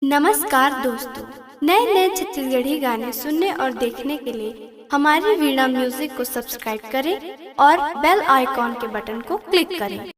नमस्कार दोस्तों, नए नए छत्तीसगढ़ी गाने सुनने और देखने के लिए हमारी वीणा म्यूजिक को सब्सक्राइब करें और बेल आइकॉन के बटन को क्लिक करें।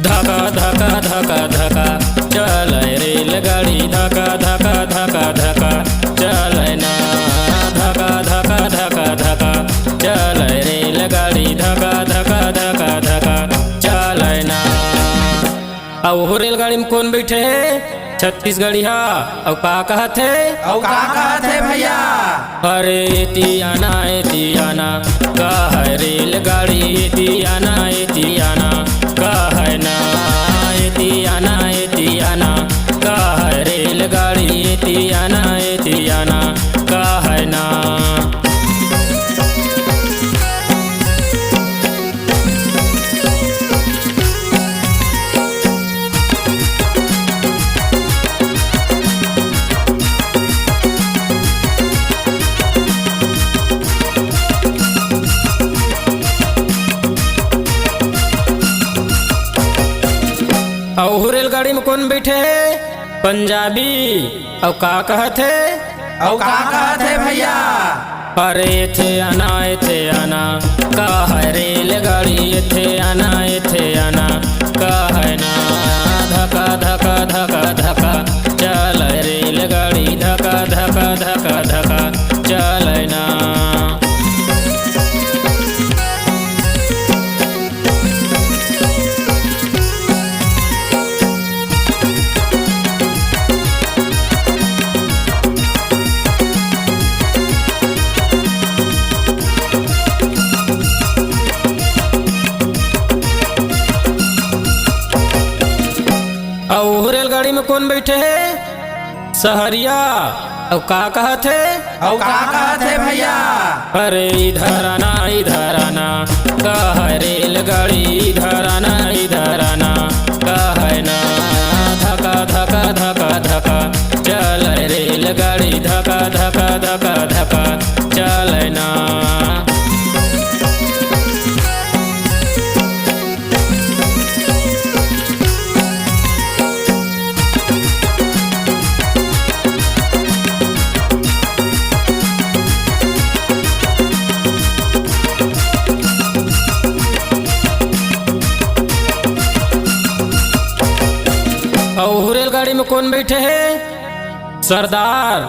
धका धका धका धका चलै रेलगाड़ी धका धका धका धका चलै ना धका धका धका धका चलै रेलगाड़ी धका धका धका धका चलै ना। और रेलगाड़ी में कौन बैठे है? छत्तीसगढ़ी हा। और का कहते भैया? अरे एतियाना एतियाना का है रेलगाड़ी एतियाना एतियाना का है ना एतियाना एतियाना का है रेलगाड़ी एतियाना एतियाना का है ना। और रेलगाड़ी में कौन बैठे है? पंजाबी। और का कहते? भैया? अरे थे आना का है रेलगाड़ी थे आना का है ना धका धका धका धका चल रेलगाड़ी धका धका धका धका चल ना। और रेलगाड़ी में कौन बैठे है? सहरिया। और का कहते? भैया? अरे इधर आना का है रेलगाड़ी इधर आना का है ना धका धका धका धका चल रेलगाड़ी धका धका धका धका चल ना। और रेलगाड़ी में कौन बैठे है? सरदार।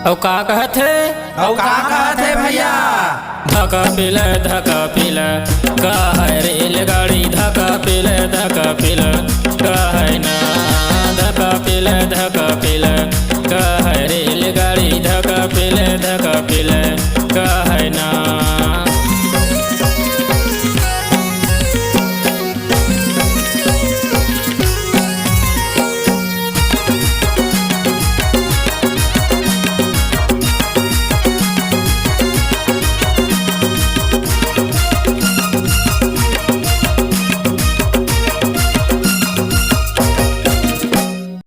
और का कहते? भैया? धका पीला का है रेलगाड़ी धका पीला का है ना धका पीला धका